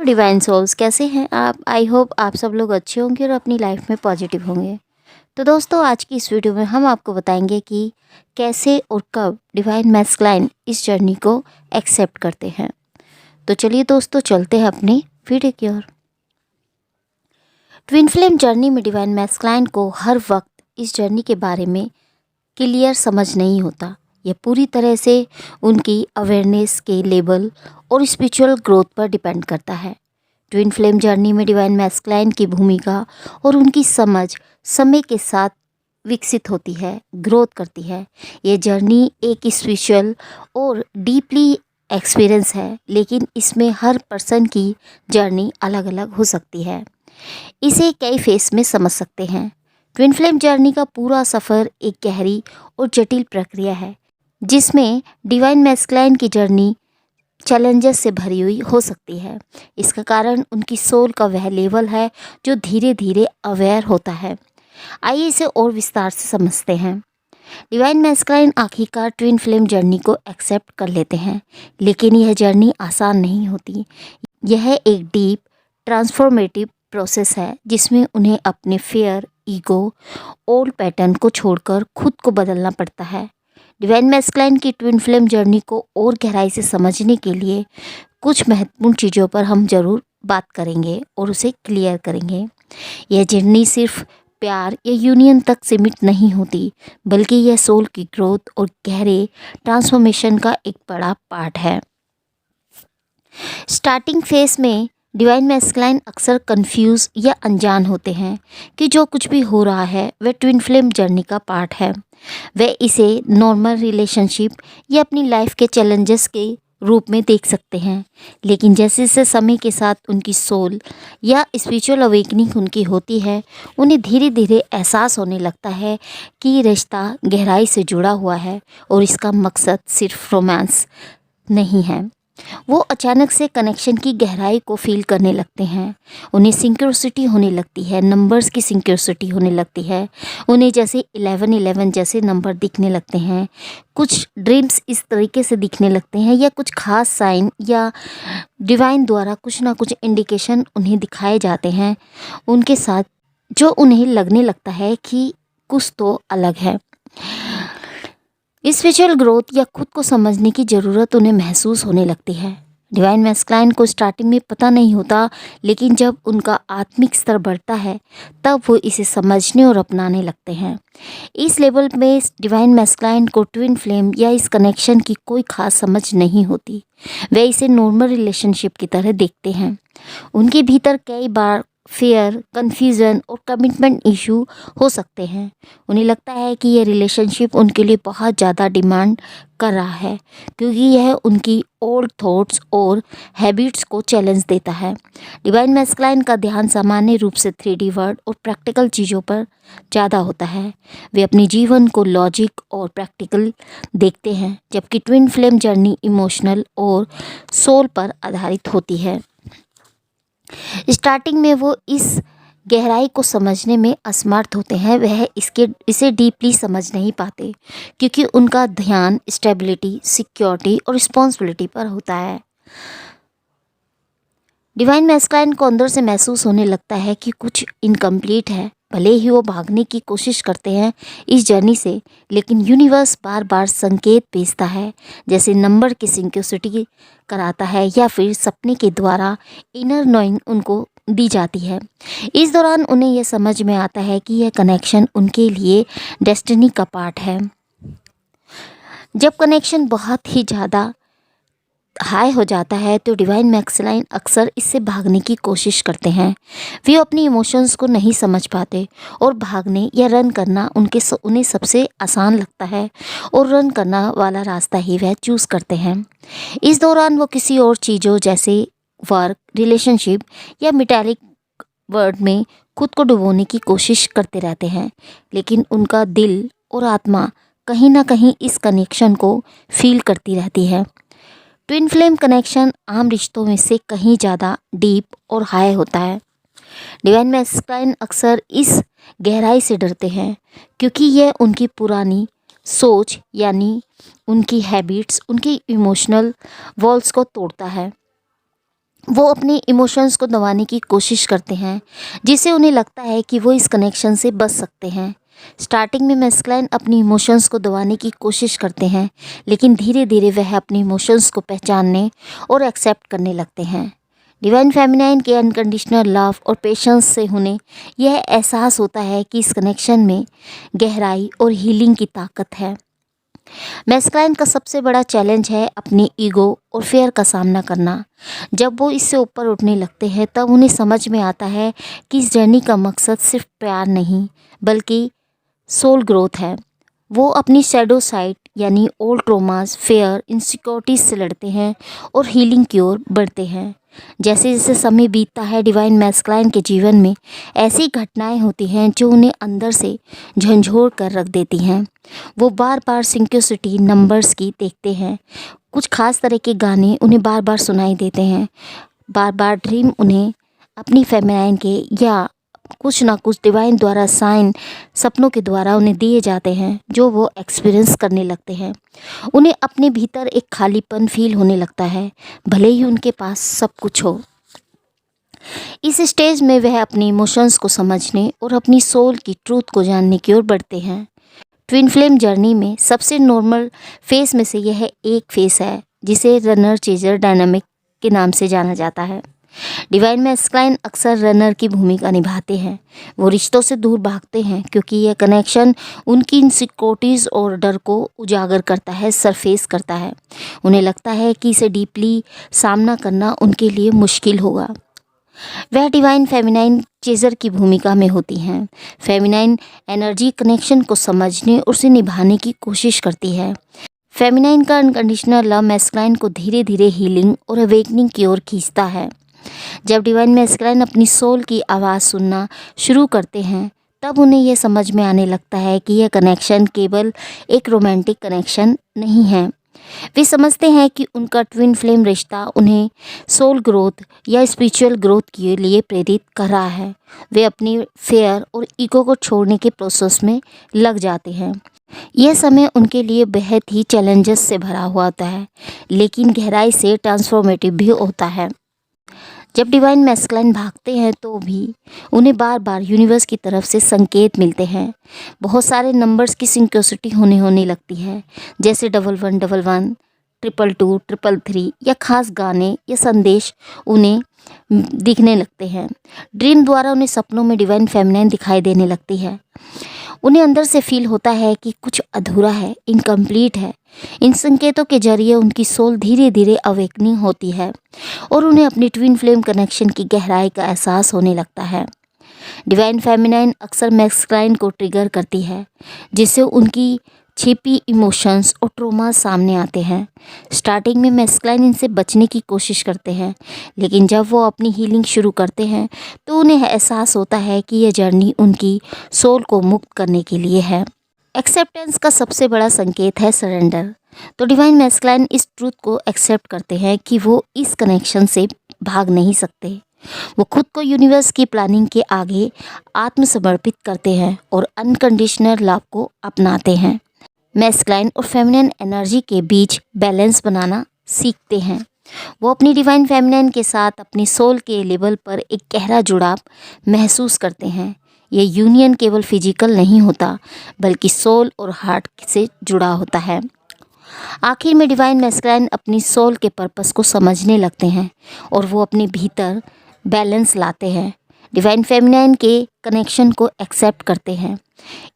Divine souls, कैसे हैं आप? आई होप आप सब लोग अच्छे होंगे और अपनी लाइफ में पॉजिटिव होंगे। तो दोस्तों, आज की इस वीडियो में हम आपको बताएंगे कि कैसे और कब डिवाइन मैस्कुलाइन इस जर्नी को एक्सेप्ट करते हैं। तो चलिए दोस्तों, चलते हैं अपनी वीडियो की ओर। ट्विन फ्लेम जर्नी में डिवाइन मैस्कुलाइन को हर वक्त इस जर्नी के बारे में क्लियर समझ नहीं होता। यह पूरी तरह से उनकी अवेयरनेस के लेवल और स्पिरिचुअल ग्रोथ पर डिपेंड करता है। ट्विन फ्लेम जर्नी में डिवाइन मैस्कुलाइन की भूमिका और उनकी समझ समय के साथ विकसित होती है, ग्रोथ करती है। ये जर्नी एक स्पिरिचुअल और डीपली एक्सपीरियंस है, लेकिन इसमें हर पर्सन की जर्नी अलग अलग हो सकती है। इसे कई फेस में समझ सकते हैं। ट्विन फ्लेम जर्नी का पूरा सफ़र एक गहरी और जटिल प्रक्रिया है, जिसमें डिवाइन मैस्कुलाइन की जर्नी चैलेंजेस से भरी हुई हो सकती है। इसका कारण उनकी सोल का वह लेवल है जो धीरे धीरे अवेयर होता है। आइए इसे और विस्तार से समझते हैं। डिवाइन मैस्कुलाइन आखिरकार ट्विन फ्लेम जर्नी को एक्सेप्ट कर लेते हैं, लेकिन यह जर्नी आसान नहीं होती। यह एक डीप ट्रांसफॉर्मेटिव प्रोसेस है, जिसमें उन्हें अपने फियर, ईगो, ओल्ड पैटर्न को छोड़कर खुद को बदलना पड़ता है। डिवाइन मैस्कुलाइन की ट्विन फ्लेम जर्नी को और गहराई से समझने के लिए कुछ महत्वपूर्ण चीज़ों पर हम ज़रूर बात करेंगे और उसे क्लियर करेंगे। यह जर्नी सिर्फ प्यार या यूनियन तक सीमित नहीं होती, बल्कि यह सोल की ग्रोथ और गहरे ट्रांसफॉर्मेशन का एक बड़ा पार्ट है। स्टार्टिंग फेस में डिवाइन मैस्कुलाइन अक्सर कंफ्यूज या अनजान होते हैं कि जो कुछ भी हो रहा है वह ट्विन फ्लेम जर्नी का पार्ट है। वे इसे नॉर्मल रिलेशनशिप या अपनी लाइफ के चैलेंजेस के रूप में देख सकते हैं, लेकिन जैसे जैसे समय के साथ उनकी सोल या स्पिरिचुअल अवेकनिंग उनकी होती है, उन्हें धीरे धीरे एहसास होने लगता है कि रिश्ता गहराई से जुड़ा हुआ है और इसका मकसद सिर्फ रोमांस नहीं है। वो अचानक से कनेक्शन की गहराई को फील करने लगते हैं। उन्हें सिंक्रोसिटी होने लगती है, नंबर्स की सिंक्रोसिटी होने लगती है। उन्हें जैसे 1111 जैसे नंबर दिखने लगते हैं। कुछ ड्रीम्स इस तरीके से दिखने लगते हैं, या कुछ खास साइन या डिवाइन द्वारा कुछ ना कुछ इंडिकेशन उन्हें दिखाए जाते हैं उनके साथ, जो उन्हें लगने लगता है कि कुछ तो अलग है। स्पिरिचुअल ग्रोथ या खुद को समझने की ज़रूरत उन्हें महसूस होने लगती है। डिवाइन मैस्कुलाइन को स्टार्टिंग में पता नहीं होता, लेकिन जब उनका आत्मिक स्तर बढ़ता है तब वो इसे समझने और अपनाने लगते हैं। इस लेवल में डिवाइन मैस्कुलाइन को ट्विन फ्लेम या इस कनेक्शन की कोई खास समझ नहीं होती। वे इसे नॉर्मल रिलेशनशिप की तरह देखते हैं। उनके भीतर कई बार फियर, कन्फ्यूज़न और कमिटमेंट इशू हो सकते हैं। उन्हें लगता है कि ये रिलेशनशिप उनके लिए बहुत ज़्यादा डिमांड कर रहा है, क्योंकि यह उनकी ओल्ड थॉट्स और हैबिट्स को चैलेंज देता है। डिवाइन मैस्कुलाइन का ध्यान सामान्य रूप से 3D वर्ड और प्रैक्टिकल चीज़ों पर ज़्यादा होता है। वे अपने जीवन को लॉजिक और प्रैक्टिकल देखते हैं, जबकि ट्विन फ्लेम जर्नी इमोशनल और सोल पर आधारित होती है। स्टार्टिंग में वो इस गहराई को समझने में असमर्थ होते हैं। वह इसे डीपली समझ नहीं पाते, क्योंकि उनका ध्यान स्टेबिलिटी, सिक्योरिटी और रिस्पॉन्सिबिलिटी पर होता है। डिवाइन मैस्कुलाइन को अंदर से महसूस होने लगता है कि कुछ इनकम्प्लीट है। भले ही वो भागने की कोशिश करते हैं इस जर्नी से, लेकिन यूनिवर्स बार बार संकेत भेजता है, जैसे नंबर की सिंक्रोसिटी कराता है या फिर सपने के द्वारा इनर नोइंग उनको दी जाती है। इस दौरान उन्हें यह समझ में आता है कि यह कनेक्शन उनके लिए डेस्टिनी का पार्ट है। जब कनेक्शन बहुत ही ज़्यादा हाई हो जाता है तो डिवाइन मैस्कुलाइन अक्सर इससे भागने की कोशिश करते हैं। वे अपनी इमोशंस को नहीं समझ पाते और भागने या रन करना उन्हें सबसे आसान लगता है, और रन करना वाला रास्ता ही वह चूज़ करते हैं। इस दौरान वो किसी और चीज़ों जैसे वर्क, रिलेशनशिप या मेटालिक वर्ड में खुद को डुबोने की कोशिश करते रहते हैं, लेकिन उनका दिल और आत्मा कहीं ना कहीं इस कनेक्शन को फील करती रहती है। ट्विन फ्लेम कनेक्शन आम रिश्तों में से कहीं ज़्यादा डीप और हाई होता है। डिवाइन मैस्कुलाइन अक्सर इस गहराई से डरते हैं, क्योंकि यह उनकी पुरानी सोच यानी उनकी हैबिट्स, उनकी इमोशनल वॉल्स को तोड़ता है। वो अपने इमोशंस को दबाने की कोशिश करते हैं, जिससे उन्हें लगता है कि वो इस कनेक्शन से बच सकते हैं। स्टार्टिंग में मैस्कुलाइन अपनी इमोशंस को दबाने की कोशिश करते हैं, लेकिन धीरे धीरे वह अपने इमोशंस को पहचानने और एक्सेप्ट करने लगते हैं। डिवाइन फेमिनाइन के अनकंडीशनल लव और पेशेंस से उन्हें यह एहसास होता है कि इस कनेक्शन में गहराई और हीलिंग की ताकत है। मैस्कुलाइन का सबसे बड़ा चैलेंज है अपनी ईगो और फेयर का सामना करना। जब वो इससे ऊपर उठने लगते हैं तब उन्हें समझ में आता है कि इस जर्नी का मकसद सिर्फ प्यार नहीं बल्कि सोल ग्रोथ है। वो अपनी शैडो साइड यानी ओल्ड ट्रोमास, फेयर, इनसिक्योरिटीज से लड़ते हैं और हीलिंग की ओर बढ़ते हैं। जैसे जैसे समय बीतता है, डिवाइन मैस्कुलाइन के जीवन में ऐसी घटनाएं होती हैं जो उन्हें अंदर से झंझोर कर रख देती हैं। वो बार बार सिंक्रोसिटी नंबर्स की देखते हैं। कुछ खास तरह के गाने उन्हें बार बार सुनाई देते हैं। बार बार ड्रीम उन्हें अपनी फेमिनाइन के या कुछ ना कुछ डिवाइन द्वारा साइन सपनों के द्वारा उन्हें दिए जाते हैं, जो वो एक्सपीरियंस करने लगते हैं। उन्हें अपने भीतर एक खालीपन फील होने लगता है, भले ही उनके पास सब कुछ हो। इस स्टेज में वह अपने इमोशंस को समझने और अपनी सोल की ट्रूथ को जानने की ओर बढ़ते हैं। ट्विन फ्लेम जर्नी में सबसे नॉर्मल फेस में से यह एक फेस है, जिसे रनर चेजर डायनामिक के नाम से जाना जाता है। डिवाइन मैस्कुलाइन अक्सर रनर की भूमिका निभाते हैं। वो रिश्तों से दूर भागते हैं क्योंकि यह कनेक्शन उनकी इनसिक्योरिटीज़ और डर को उजागर करता है, सरफेस करता है। उन्हें लगता है कि इसे डीपली सामना करना उनके लिए मुश्किल होगा। वह डिवाइन फेमिनाइन चेजर की भूमिका में होती हैं। फेमिनाइन एनर्जी कनेक्शन को समझने और उसे निभाने की कोशिश करती है। फेमिनाइन का अनकंडीशनल लव मैस्कुलाइन को धीरे धीरे हीलिंग और अवेकनिंग की ओर खींचता है। जब डिवाइन मैस्कुलाइन अपनी सोल की आवाज़ सुनना शुरू करते हैं तब उन्हें यह समझ में आने लगता है कि यह कनेक्शन केवल एक रोमांटिक कनेक्शन नहीं है। वे समझते हैं कि उनका ट्विन फ्लेम रिश्ता उन्हें सोल ग्रोथ या स्पिरिचुअल ग्रोथ के लिए प्रेरित कर रहा है। वे अपनी फेयर और ईगो को छोड़ने के प्रोसेस में लग जाते हैं। यह समय उनके लिए बेहद ही चैलेंजेस से भरा हुआ होता है, लेकिन गहराई से ट्रांसफॉर्मेटिव भी होता है। जब डिवाइन मैस्कुलाइन भागते हैं तो भी उन्हें बार बार यूनिवर्स की तरफ से संकेत मिलते हैं। बहुत सारे नंबर्स की सिंक्रोसिटी होने लगती है, जैसे 1111, 222, 333 या खास गाने या संदेश उन्हें दिखने लगते हैं। ड्रीम द्वारा उन्हें सपनों में डिवाइन फेमिनाइन दिखाई देने लगती है। उन्हें अंदर से फील होता है कि कुछ अधूरा है, इनकम्प्लीट है। इन संकेतों के जरिए उनकी सोल धीरे धीरे अवेकनिंग होती है और उन्हें अपनी ट्विन फ्लेम कनेक्शन की गहराई का एहसास होने लगता है। डिवाइन फेमिनाइन अक्सर मैस्कुलाइन को ट्रिगर करती है, जिससे उनकी छिपी इमोशंस और ट्रोमा सामने आते हैं। स्टार्टिंग में मैस्कुलाइन इनसे बचने की कोशिश करते हैं, लेकिन जब वो अपनी हीलिंग शुरू करते हैं तो उन्हें एहसास होता है कि यह जर्नी उनकी सोल को मुक्त करने के लिए है। एक्सेप्टेंस का सबसे बड़ा संकेत है सरेंडर। तो डिवाइन मैस्कुलाइन इस ट्रूथ को एक्सेप्ट करते हैं कि वो इस कनेक्शन से भाग नहीं सकते। वो खुद को यूनिवर्स की प्लानिंग के आगे आत्मसमर्पित करते हैं और अनकंडीशनल लव को अपनाते हैं। मैस्कुलाइन और फेमिनिन एनर्जी के बीच बैलेंस बनाना सीखते हैं। वो अपनी डिवाइन फेमिनिन के साथ अपनी सोल के लेवल पर एक गहरा जुड़ाव महसूस करते हैं। ये यूनियन केवल फिजिकल नहीं होता, बल्कि सोल और हार्ट से जुड़ा होता है। आखिर में डिवाइन मैस्कुलाइन अपनी सोल के पर्पस को समझने लगते हैं और वो अपने भीतर बैलेंस लाते हैं। डिवाइन फेमिनिन के कनेक्शन को एक्सेप्ट करते हैं।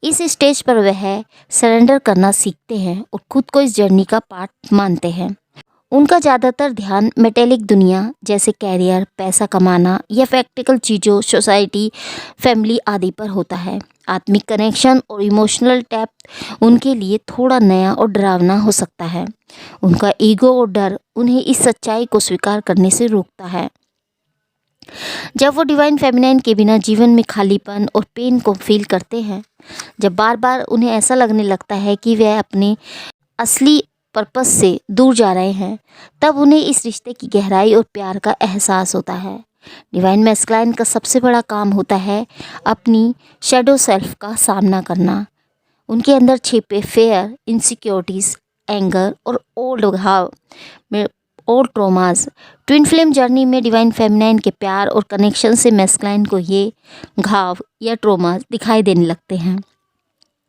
इस स्टेज पर वह सरेंडर करना सीखते हैं और खुद को इस जर्नी का पार्ट मानते हैं। उनका ज़्यादातर ध्यान मेटेलिक दुनिया जैसे कैरियर, पैसा कमाना या प्रैक्टिकल चीज़ों, सोसाइटी, फैमिली आदि पर होता है। आत्मिक कनेक्शन और इमोशनल डेप्थ उनके लिए थोड़ा नया और डरावना हो सकता है। उनका ईगो और डर उन्हें इस सच्चाई को स्वीकार करने से रोकता है। जब वो डिवाइन फेमिनिन के बिना जीवन में खालीपन और पेन को फील करते हैं, जब बार बार उन्हें ऐसा लगने लगता है कि वह अपने असली पर्पस से दूर जा रहे हैं, तब उन्हें इस रिश्ते की गहराई और प्यार का एहसास होता है। डिवाइन मैस्कुलाइन का सबसे बड़ा काम होता है अपनी शैडो सेल्फ का सामना करना। उनके अंदर छिपे फेयर, इनसिक्योरिटीज़, एंगर और ओल्ड घाव में और ट्रॉमास। ट्विन फ्लेम जर्नी में डिवाइन फेमिनाइन के प्यार और कनेक्शन से मैस्कुलाइन को ये घाव या ट्रॉमा दिखाई देने लगते हैं।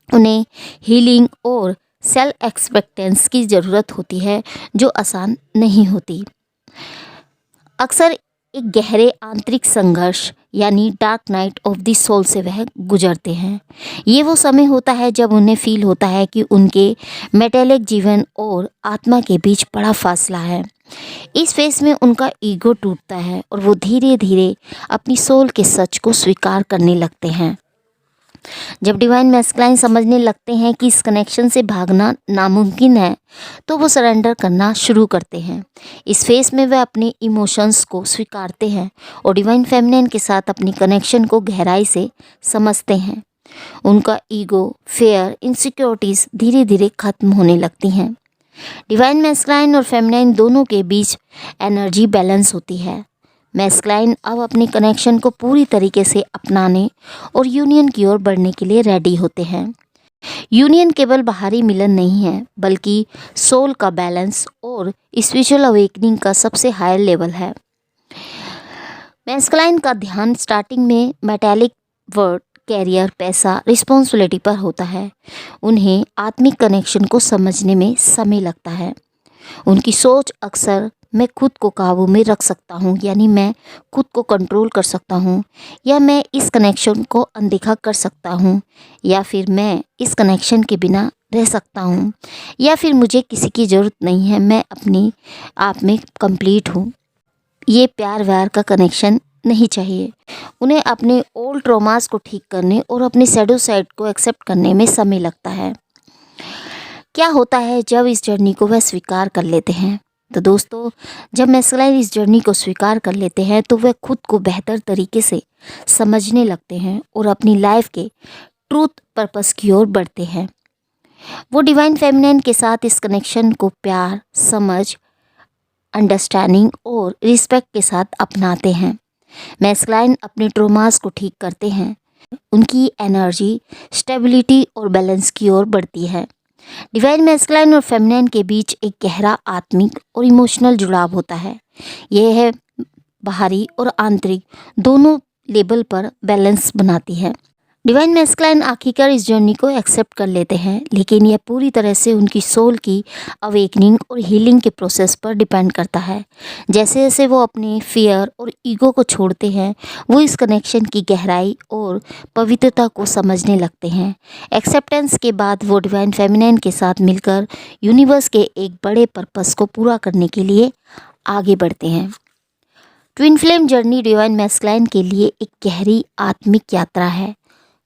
उन्हें हीलिंग और सेल्फ एक्सपेक्टेंस की ज़रूरत होती है जो आसान नहीं होती। अक्सर एक गहरे आंतरिक संघर्ष यानी dark night of the soul से वह गुजरते हैं। ये वो समय होता है जब उन्हें फील होता है कि उनके मेटेलिक जीवन और आत्मा के बीच बड़ा फासला है। इस फेस में उनका ईगो टूटता है और वो धीरे धीरे अपनी सोल के सच को स्वीकार करने लगते हैं। जब डिवाइन मैस्कुलाइन समझने लगते हैं कि इस कनेक्शन से भागना नामुमकिन है, तो वो सरेंडर करना शुरू करते हैं। इस फेस में वे अपने इमोशंस को स्वीकारते हैं और डिवाइन फेमिनिन के साथ अपनी कनेक्शन को गहराई से समझते हैं। उनका ईगो, फेयर, इनसिक्योरिटीज़ धीरे धीरे खत्म होने लगती हैं। डिवाइन मैस्कुलाइन और फेमिनिन दोनों के बीच एनर्जी बैलेंस होती है। मैस्कुलाइन अब अपने कनेक्शन को पूरी तरीके से अपनाने और यूनियन की ओर बढ़ने के लिए रेडी होते हैं। यूनियन केवल बाहरी मिलन नहीं है, बल्कि सोल का बैलेंस और स्पिरिचुअल अवेकनिंग का सबसे हायर लेवल है। मैस्कुलाइन का ध्यान स्टार्टिंग में मेटालिक वर्ड, कैरियर, पैसा, रिस्पॉन्सिबिलिटी पर होता है। उन्हें आत्मिक कनेक्शन को समझने में समय लगता है। उनकी सोच अक्सर मैं खुद को काबू में रख सकता हूँ, यानी मैं खुद को कंट्रोल कर सकता हूँ, या मैं इस कनेक्शन को अनदेखा कर सकता हूँ, या फिर मैं इस कनेक्शन के बिना रह सकता हूँ, या फिर मुझे किसी की ज़रूरत नहीं है, मैं अपनी आप में कंप्लीट हूँ। ये प्यार व्यार का कनेक्शन नहीं चाहिए। उन्हें अपने ओल्ड ट्रॉमास को ठीक करने और अपने शैडो साइड को एक्सेप्ट करने में समय लगता है। क्या होता है जब इस जर्नी को वह स्वीकार कर लेते हैं? तो दोस्तों, जब मैस्कुलाइन इस जर्नी को स्वीकार कर लेते हैं तो वह खुद को बेहतर तरीके से समझने लगते हैं और अपनी लाइफ के ट्रूथ पर्पस की ओर बढ़ते हैं। वो डिवाइन फेमिनिन के साथ इस कनेक्शन को प्यार, समझ, अंडरस्टैंडिंग और रिस्पेक्ट के साथ अपनाते हैं। मैस्कुलाइन अपने ट्रॉमास को ठीक करते हैं। उनकी एनर्जी स्टेबिलिटी और बैलेंस की ओर बढ़ती है। डिवाइन मैस्कुलाइन और फेमिनिन के बीच एक गहरा आत्मिक और इमोशनल जुड़ाव होता है। यह है बाहरी और आंतरिक दोनों लेवल पर बैलेंस बनाती है। डिवाइन मैस्कुलाइन आखिरकार इस जर्नी को एक्सेप्ट कर लेते हैं, लेकिन यह पूरी तरह से उनकी सोल की अवेकनिंग और हीलिंग के प्रोसेस पर डिपेंड करता है। जैसे जैसे वो अपने फियर और ईगो को छोड़ते हैं, वो इस कनेक्शन की गहराई और पवित्रता को समझने लगते हैं। एक्सेप्टेंस के बाद वो डिवाइन फेमिनिन के साथ मिलकर यूनिवर्स के एक बड़े पर्पस को पूरा करने के लिए आगे बढ़ते हैं। Twin flame journey divine masculine के लिए एक गहरी आत्मिक यात्रा है,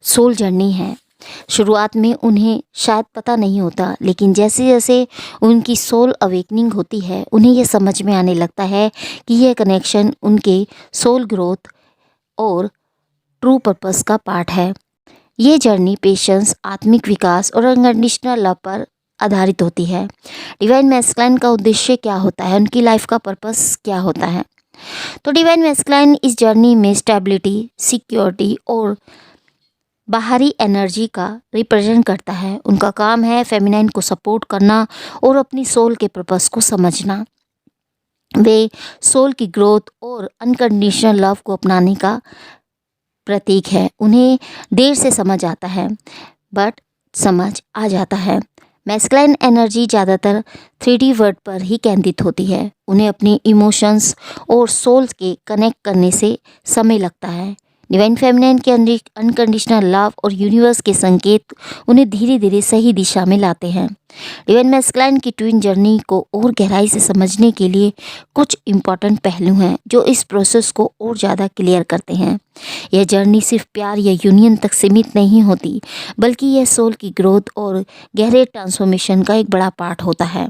सोल जर्नी है। शुरुआत में उन्हें शायद पता नहीं होता, लेकिन जैसे जैसे उनकी सोल अवेकनिंग होती है, उन्हें यह समझ में आने लगता है कि यह कनेक्शन उनके सोल ग्रोथ और ट्रू पर्पस का पार्ट है। ये जर्नी पेशेंस, आत्मिक विकास और अनकंडीशनल लव पर आधारित होती है। डिवाइन मैस्कुलाइन का उद्देश्य क्या होता है, उनकी लाइफ का पर्पस क्या होता है? तो डिवाइन मैस्कुलाइन इस जर्नी में स्टेबिलिटी, सिक्योरिटी और बाहरी एनर्जी का रिप्रेजेंट करता है। उनका काम है फेमिनिन को सपोर्ट करना और अपनी सोल के पर्पस को समझना। वे सोल की ग्रोथ और अनकंडीशनल लव को अपनाने का प्रतीक है। उन्हें देर से समझ आता है, बट समझ आ जाता है। मैस्कुलाइन एनर्जी ज़्यादातर 3D वर्ड पर ही केंद्रित होती है। उन्हें अपने इमोशंस और सोल्स के कनेक्ट करने से समय लगता है। डिवाइन फेमिनिन के अनकंडीशनल लव और यूनिवर्स के संकेत उन्हें धीरे धीरे सही दिशा में लाते हैं। डिवाइन मैस्कुलाइन की ट्विन जर्नी को और गहराई से समझने के लिए कुछ इम्पॉर्टेंट पहलू हैं जो इस प्रोसेस को और ज़्यादा क्लियर करते हैं। यह जर्नी सिर्फ प्यार या यूनियन तक सीमित नहीं होती, बल्कि यह सोल की ग्रोथ और गहरे ट्रांसफॉर्मेशन का एक बड़ा पार्ट होता है।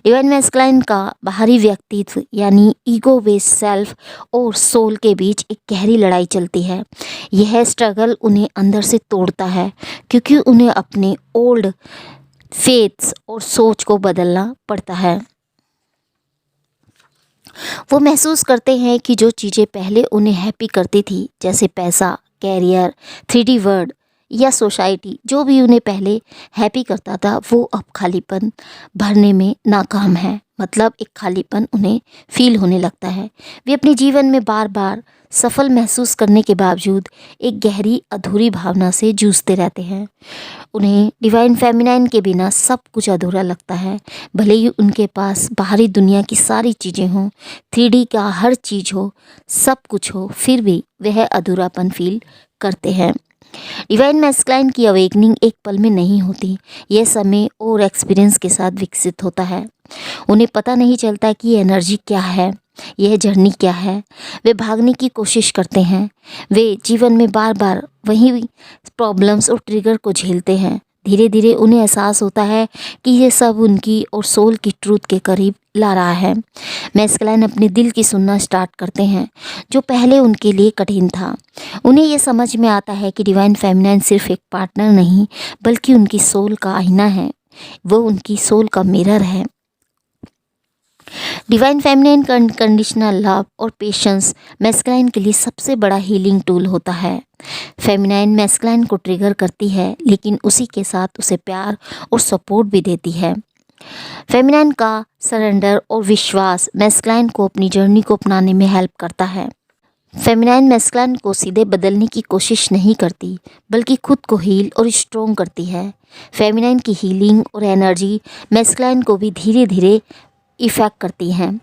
डिवाइन मैस्कुलाइन का बाहरी व्यक्तित्व यानी ईगो बेस्ड सेल्फ और सोल के बीच एक गहरी लड़ाई चलती है। यह स्ट्रगल उन्हें अंदर से तोड़ता है, क्योंकि उन्हें अपने ओल्ड फेथ्स और सोच को बदलना पड़ता है। वो महसूस करते हैं कि जो चीज़ें पहले उन्हें हैप्पी करती थी, जैसे पैसा, कैरियर, 3D वर्ड या सोसाइटी, जो भी उन्हें पहले हैप्पी करता था, वो अब खालीपन भरने में नाकाम है। मतलब एक खालीपन उन्हें फील होने लगता है। वे अपने जीवन में बार बार सफल महसूस करने के बावजूद एक गहरी अधूरी भावना से जूझते रहते हैं। उन्हें डिवाइन फेमिनाइन के बिना सब कुछ अधूरा लगता है। भले ही उनके पास बाहरी दुनिया की सारी चीज़ें हों, 3D का हर चीज़ हो, सब कुछ हो, फिर भी वह अधूरापन फील करते हैं। डिवाइन मैस्कुलाइन की अवेकनिंग एक पल में नहीं होती। यह समय और एक्सपीरियंस के साथ विकसित होता है। उन्हें पता नहीं चलता कि एनर्जी क्या है, यह जर्नी क्या है। वे भागने की कोशिश करते हैं। वे जीवन में बार बार वही प्रॉब्लम्स और ट्रिगर को झेलते हैं। धीरे धीरे उन्हें एहसास होता है कि यह सब उनकी और सोल की ट्रूथ के करीब ला रहा है। मैस्कुलाइन अपने दिल की सुनना स्टार्ट करते हैं, जो पहले उनके लिए कठिन था। उन्हें यह समझ में आता है कि डिवाइन फेमिनाइन सिर्फ एक पार्टनर नहीं, बल्कि उनकी सोल का आईना है। वो उनकी सोल का मिरर है। डिवाइन फेमिनाइन का अनकंडीशनल लव और पेशेंस मैस्कुलाइन के लिए सबसे बड़ा हीलिंग टूल होता है। फेमिनाइन मैस्कुलाइन को ट्रिगर करती है, लेकिन उसी के साथ उसे प्यार और सपोर्ट भी देती है। फेमिनाइन का सरेंडर और विश्वास मैस्कुलाइन को अपनी जर्नी को अपनाने में हेल्प करता है। फेमिनाइन मैस्कुलाइन को सीधे बदलने की कोशिश नहीं करती, बल्कि खुद को हील और स्ट्रॉन्ग करती है। फेमिनाइन की हीलिंग और एनर्जी मैस्कुलाइन को भी धीरे धीरे इफेक्ट करती हैं।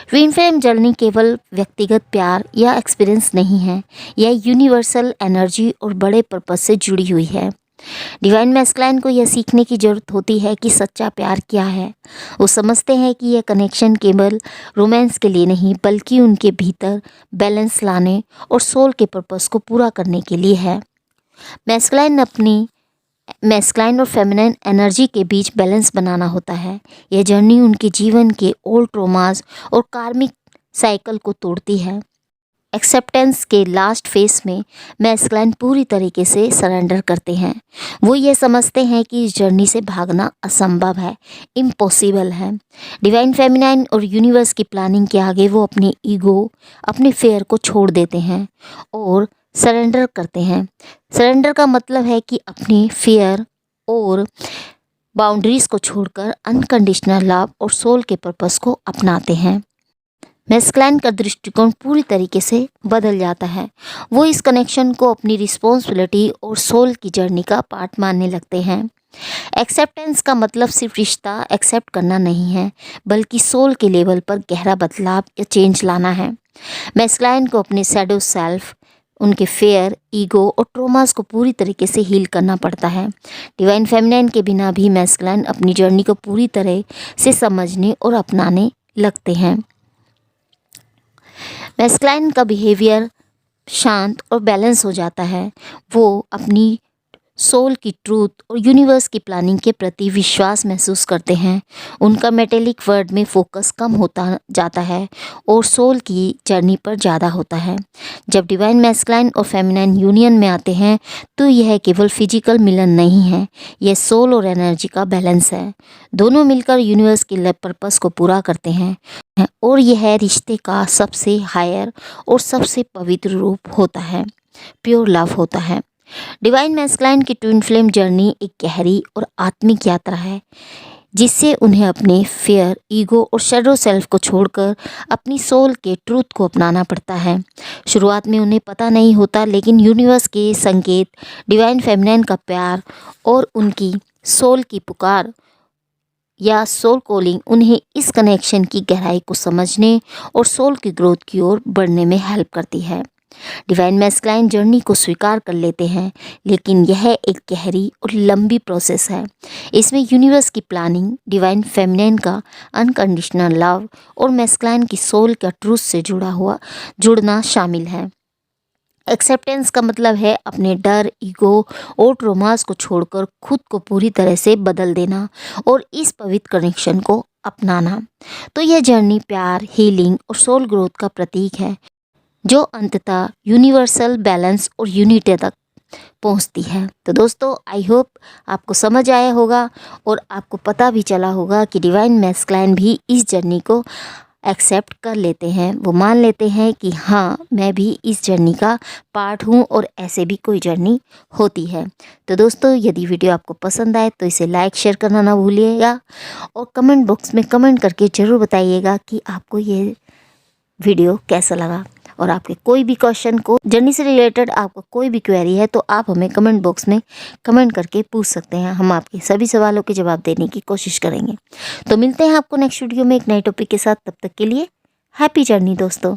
ट्विन फ्लेम जर्नी केवल व्यक्तिगत प्यार या एक्सपीरियंस नहीं है, यह यूनिवर्सल एनर्जी और बड़े पर्पस से जुड़ी हुई है। डिवाइन मैस्कुलाइन को यह सीखने की ज़रूरत होती है कि सच्चा प्यार क्या है। वो समझते हैं कि यह कनेक्शन केवल रोमांस के लिए नहीं, बल्कि उनके भीतर बैलेंस लाने और सोल के पर्पस को पूरा करने के लिए है। मैस्कुलाइन और फेमिनाइन एनर्जी के बीच बैलेंस बनाना होता है। यह जर्नी उनके जीवन के ओल्ड ट्रॉमास और कार्मिक साइकिल को तोड़ती है। एक्सेप्टेंस के लास्ट फेस में मैस्कुलाइन पूरी तरीके से सरेंडर करते हैं। वो ये समझते हैं कि इस जर्नी से भागना असंभव है, इम्पॉसिबल है। डिवाइन फेमिनाइन और यूनिवर्स की प्लानिंग के आगे वो अपने ईगो, अपने फेयर को छोड़ देते हैं और सरेंडर करते हैं। सरेंडर का मतलब है कि अपनी फियर और बाउंड्रीज को छोड़कर अनकंडीशनल लव और सोल के पर्पस को अपनाते हैं। मैस्कुलाइन का दृष्टिकोण पूरी तरीके से बदल जाता है। वो इस कनेक्शन को अपनी रिस्पॉन्सिबिलिटी और सोल की जर्नी का पार्ट मानने लगते हैं। एक्सेप्टेंस का मतलब सिर्फ रिश्ता एक्सेप्ट करना नहीं है, बल्कि सोल के लेवल पर गहरा बदलाव या चेंज लाना है। मैस्कुलाइन को अपने शैडो सेल्फ, उनके फेयर, ईगो और ट्रोमास को पूरी तरीके से हील करना पड़ता है। डिवाइन फेमिनाइन के बिना भी मैस्कुलाइन अपनी जर्नी को पूरी तरह से समझने और अपनाने लगते हैं। मैस्कुलाइन का बिहेवियर शांत और बैलेंस हो जाता है। वो अपनी सोल की ट्रूथ और यूनिवर्स की प्लानिंग के प्रति विश्वास महसूस करते हैं। उनका मेटेलिक वर्ड में फोकस कम होता जाता है और सोल की जर्नी पर ज़्यादा होता है। जब डिवाइन मैस्कुलाइन और फेमिनाइन यूनियन में आते हैं तो यह केवल फिजिकल मिलन नहीं है, यह सोल और एनर्जी का बैलेंस है। दोनों मिलकर यूनिवर्स के पर्पस को पूरा करते हैं और यह रिश्ते का सबसे हायर और सबसे पवित्र रूप होता है, प्योर लव होता है। डिवाइन मैस्कुलाइन की ट्विन फ्लेम जर्नी एक गहरी और आत्मिक यात्रा है, जिससे उन्हें अपने फेयर, ईगो और शैडो सेल्फ को छोड़कर अपनी सोल के ट्रूथ को अपनाना पड़ता है। शुरुआत में उन्हें पता नहीं होता, लेकिन यूनिवर्स के संकेत, डिवाइन फेमिनाइन का प्यार और उनकी सोल की पुकार या सोल कॉलिंग उन्हें इस कनेक्शन की गहराई को समझने और सोल की ग्रोथ की ओर बढ़ने में हेल्प करती है। डिवाइन मैस्कुलाइन जर्नी को स्वीकार कर लेते हैं, लेकिन यह एक गहरी और लंबी प्रोसेस है। इसमें यूनिवर्स की प्लानिंग, डिवाइन फेमिनाइन का अनकंडीशनल लव और मैस्कुलाइन की सोल का ट्रूथ से जुड़ना शामिल है। एक्सेप्टेंस का मतलब है अपने डर, ईगो और ट्रोमास को छोड़कर खुद को पूरी तरह से बदल देना और इस पवित्र कनेक्शन को अपनाना। तो यह जर्नी प्यार, हीलिंग और सोल ग्रोथ का प्रतीक है, जो अंततः यूनिवर्सल बैलेंस और यूनिटी तक पहुंचती है। तो दोस्तों, आई होप आपको समझ आया होगा और आपको पता भी चला होगा कि डिवाइन मैस्कुलाइन भी इस जर्नी को एक्सेप्ट कर लेते हैं, वो मान लेते हैं कि हाँ मैं भी इस जर्नी का पार्ट हूँ और ऐसे भी कोई जर्नी होती है। तो दोस्तों यदि वीडियो आपको पसंद आए तो इसे लाइक शेयर करना ना भूलिएगा और कमेंट बॉक्स में कमेंट करके ज़रूर बताइएगा कि आपको ये वीडियो कैसा लगा। और आपके कोई भी क्वेश्चन को जर्नी से रिलेटेड आपको कोई भी क्वेरी है तो आप हमें कमेंट बॉक्स में कमेंट करके पूछ सकते हैं, हम आपके सभी सवालों के जवाब देने की कोशिश करेंगे। तो मिलते हैं आपको नेक्स्ट वीडियो में एक नए टॉपिक के साथ, तब तक के लिए हैप्पी जर्नी दोस्तों।